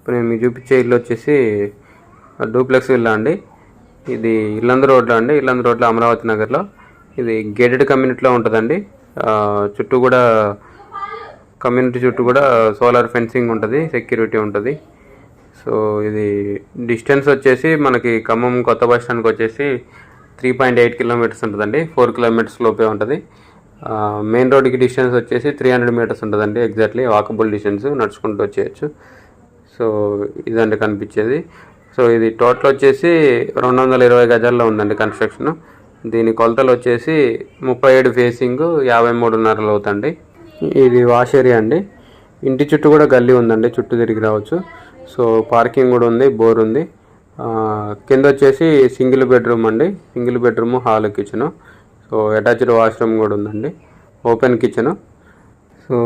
ఇప్పుడు నేను మీకు చూపించే ఇల్లు వచ్చేసి డూప్లెక్స్ విల్లా అండి. ఇది ఇల్లందు రోడ్లో అండి, ఇల్లందు రోడ్లో అమరావతి నగర్లో. ఇది గేటెడ్ కమ్యూనిటీలో ఉంటుందండి. చుట్టూ కూడా కమ్యూనిటీ చుట్టూ కూడా సోలార్ ఫెన్సింగ్ ఉంటుంది, సెక్యూరిటీ ఉంటుంది. సో ఇది డిస్టెన్స్ వచ్చేసి మనకి ఖమ్మం కొత్త బస్ స్టాండ్కి వచ్చేసి 3.8 కిలోమీటర్స్ ఉంటుందండి. 4 కిలోమీటర్స్ లోపే ఉంటుంది. మెయిన్ రోడ్కి డిస్టెన్స్ వచ్చేసి 300 మీటర్స్ ఉంటుందండి. ఎగ్జాక్ట్లీ వాకబుల్ డిస్టెన్స్, నడుచుకుంటూ వచ్చేయచ్చు. సో ఇదండి కనిపించేది. సో ఇది టోటల్ వచ్చేసి 220 గజాల్లో ఉందండి కన్స్ట్రక్షన్. దీని కొలతలు వచ్చేసి 37 ఫేసింగ్, 53.5 అవుతుంది. ఇది వాష్ ఏరియా అండి. ఇంటి చుట్టూ కూడా గల్లీ ఉందండి, చుట్టూ తిరిగి రావచ్చు. సో పార్కింగ్ కూడా ఉంది, బోర్ ఉంది. కింద వచ్చేసి సింగిల్ బెడ్రూమ్ అండి, single bedroom, hall, kitchen. So attached washroom కూడా ఉందండి, ఓపెన్ కిచెను. సో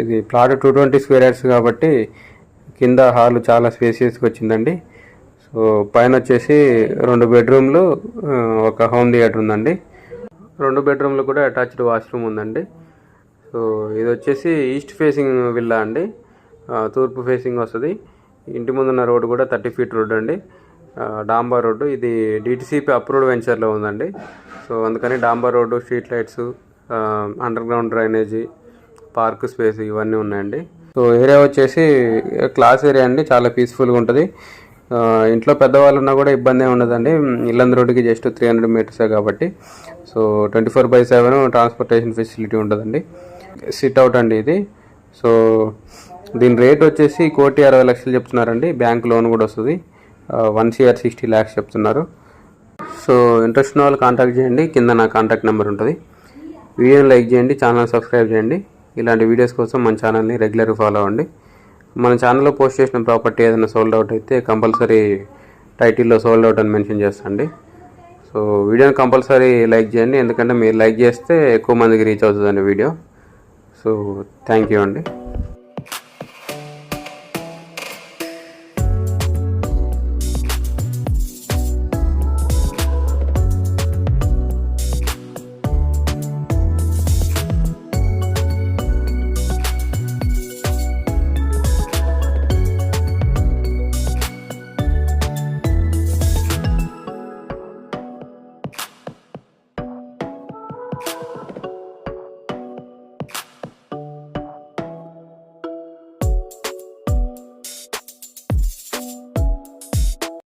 ఇది ప్లాట్ 220 స్క్వేర్ యార్డ్స్ కాబట్టి కింద హాల్ చాలా స్పేసియస్గా వచ్చిందండి. సో పైన వచ్చేసి 2 బెడ్రూమ్లు, ఒక హోమ్ థియేటర్ ఉందండి. 2 బెడ్రూమ్లు కూడా అటాచ్డ్ వాష్రూమ్ ఉందండి. సో ఇది వచ్చేసి ఈస్ట్ ఫేసింగ్ విల్లా అండి, తూర్పు ఫేసింగ్ వస్తుంది. ఇంటి ముందున్న రోడ్డు కూడా 30 ఫీట్ రోడ్డు అండి, డాంబర్ రోడ్డు. ఇది డిటిసిపి అప్రూవ్డ్ వెంచర్లో ఉందండి. సో అందుకని డాంబర్ road, street lights, underground drainage, park space ఇవన్నీ ఉన్నాయండి. సో ఏరియా వచ్చేసి క్లాస్ ఏరియా అండి, చాలా పీస్ఫుల్గా ఉంటుంది. ఇంట్లో పెద్దవాళ్ళు ఉన్నా కూడా ఇబ్బంది ఉండదండి. ఇల్లందు రోడ్డుకి జస్ట్ 300 మీటర్సే కాబట్టి. సో 24/7 ట్రాన్స్పోర్టేషన్ ఫెసిలిటీ ఉంటుందండి. సిట్ అవుట్ అండి ఇది. సో దీని రేట్ వచ్చేసి 1,60,00,000 చెప్తున్నారండి. బ్యాంక్ లోన్ కూడా వస్తుంది. 1 CR 60 lakhs చెప్తున్నారు. సో ఇంట్రెస్ట్ ఉన్న వాళ్ళు కాంటాక్ట్ చేయండి, కింద నా కాంటాక్ట్ నెంబర్ ఉంటుంది. వీడియోని లైక్ చేయండి, ఛానల్ సబ్స్క్రైబ్ చేయండి. ఇలాంటి వీడియోస్ కోసం మన ఛానల్ని రెగ్యులర్గా ఫాలో అవ్వండి. మన ఛానల్లో పోస్ట్ చేసిన ప్రాపర్టీ ఏదైనా సోల్డ్ అవుట్ అయితే కంపల్సరీ టైటిల్లో సోల్డ్ అవుట్ అని మెన్షన్ చేస్తాండి. సో వీడియోని కంపల్సరీ లైక్ చేయండి, ఎందుకంటే మీరు లైక్ చేస్తే ఎక్కువ మందికి రీచ్ అవుతుందండి వీడియో. సో థ్యాంక్ యూ అండి.